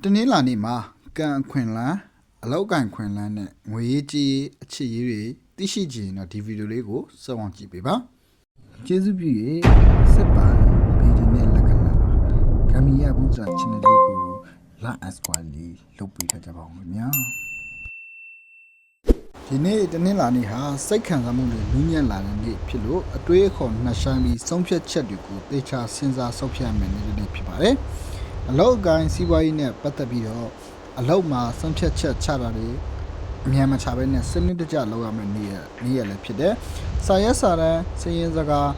တနင်္လာနေ့မှာကန်ခွင်လန်းအလောက်ကန်ခွင်လန်းနဲ့ငွေရေးကြေးအချစ်ရေးတွေသိရှိကြရင်တော့ဒီဗီဒီယိုလေးကိုစောင့်ကြည့်ပေးပါကျေးဇူးပြု၍စစ်ပါဗီဒီယိုနဲ့လက္ခဏာဂမ်ဘီယာဘူးစာ channel လေးကိုလာအစကွာလီလုပ်ပေးထားကြပါဦးခင်ဗျာဒီနေ့တနင်္လာနေ့ဟာစိတ်ခံစားမှုတွေနူးညံ့လာတဲ့နေ့ဖြစ်လို့အတွေးအခေါ်နှဆိုင်ပြီးဆုံးဖြတ်ချက်တွေကိုသေချာစဉ်းစားဆုံးဖြတ်မယ်နေ့ဖြစ်ပါတယ်အလောက်ကိုင်းစီးပွားရေးနဲ့ပတ်သက်ပြီးတော့အလောက်မှာဆုံးဖြတ်ချက်ချတာတွေအများမချဘဲနဲ့စနစ်တကျလုပ်ရမယ့်နေ့ရက်လည်းဖြစ်တယ်။စာရက်စာတမ်းစည်ရင်စကား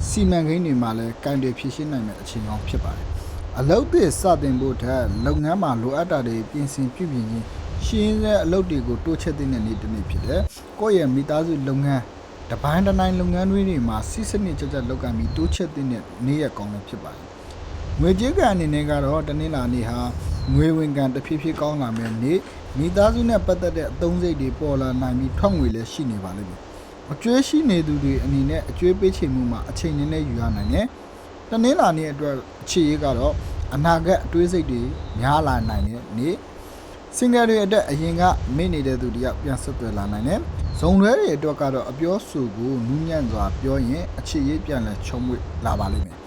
စီမံကိန်းတွေမှာလည်းကံတွေဖြည့်ရှင်းနိုင်မယ့်အခြေအနေဖြစ်ပါတယ်။အလောက်တွေစတင်ဖို့ထက်လုပ်ငန်းမှာလိုအပ်တာတွေပြင်ဆင်ပြုပြင်ခြင်းရှင်းတဲ့အလုပ်တွေကိုတိုးချဲ့တဲ့နေ့တစ်နေ့ဖြစ်တယ်။ကိုယ့်ရဲ့မိသားစုလုပ်ငန်းတပိုင်းတိုင်းလုပ်ငန်းတွေမှာစီစနစ်ကြကြလုပ်ကံပြီးတိုးချဲ့တဲ့နေ့ရက်ကောင်းလည်းဖြစ်ပါတယ်။ငွေကြေးကံအနေနဲ့ကတော့တနင်္လာနေ့ဟာငွေဝင်ကံတစ်ဖြည်းဖြည်းကောင်းလာမယ်နေ့မိသားစုနဲ့ပတ်သက်တဲ့အသုံးစိတ်တွေပေါ်လာနိုင်ပြီးထွက်ငွေလည်းရှိနေပါလိမ့်မယ်အကျွေးရှိနေသူတွေအနေနဲ့အကျွေးပေးချေမှုမှာအချိန်နည်းနည်းယူရနိုင်တယ်တနင်္လာနေ့အတွက်အခြေရေးကတော့အနာဂတ်အတွေးစိတ်တွေများလာနိုင်တဲ့နေ့စင်ကာတွေအတွက်အရင်ကမေ့နေတဲ့သူတယောက်ပြန်ဆက်သွယ်လာနိုင်တယ်ဇုံလွဲတွေအတွက်ကတော့အပြောဆိုကိုနူးညံ့စွာပြောရင်အခြေရေးပြန်လဲချုံမွေလာပါလိမ့်မယ်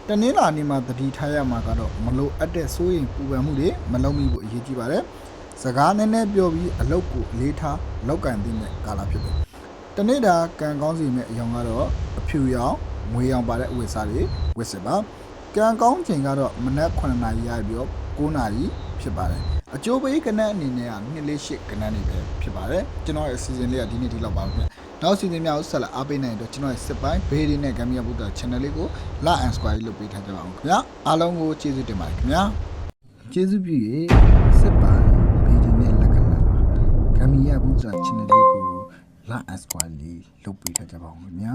တနင်္လာနေ့မှာတတိထားရမှာကတော့မလို့အပ်တဲ့စိုးရိမ်ပူပန်မှုတွေမလုံးမိဖို့အရေးကြီးပါတယ်။စကားနည်းနည်းပြောပြီးအလုပ်ကိုအလေးထားလောက်ကင်သိတဲ့ကာလဖြစ်တယ်။တနေ့တာကံကောင်းစီမဲ့အယောင်ကတော့အဖြူရောင်ငွေရောင်ပါတဲ့အဝတ်စားတွေဝတ်စစ်ပါ။ကံကောင်းချိန်ကတော့မနက်9နာရီရပြီးတော့9နာရီဖြစ်ပါတယ်။အကျိုးပေးကဏ္ဍအနေနဲ့က248ကဏ္ဍနေပဲဖြစ်ပါတယ်။ကျွန်တော်ရဲ့အစီအစဉ်လေးကဒီနေ့ဒီလောက်ပါပဲ။နောက်စီစဉ်များကိုဆက်လက်အားပေးနိုင်တော့ကျွန်တော်ရဲ့စစ်ပိုင်းဘေးဒီနဲ့ဂမ်ဘီယာဘူတာ channel လေးကိုလာအန်စကွာကြီးလုပ်ပေးထားကြပါအောင်ခင်ဗျာအားလုံးကိုကျေးဇူးတင်ပါတယ်ခင်ဗျာကျေးဇူးပြု၍စစ်ပိုင်းဘေးဒီနဲ့လက္ခဏာဂမ်ဘီယာဘူတာ channel လေးကိုလာအန်စကွာကြီးလုပ်ပေးထားကြပါအောင်ခင်ဗျာ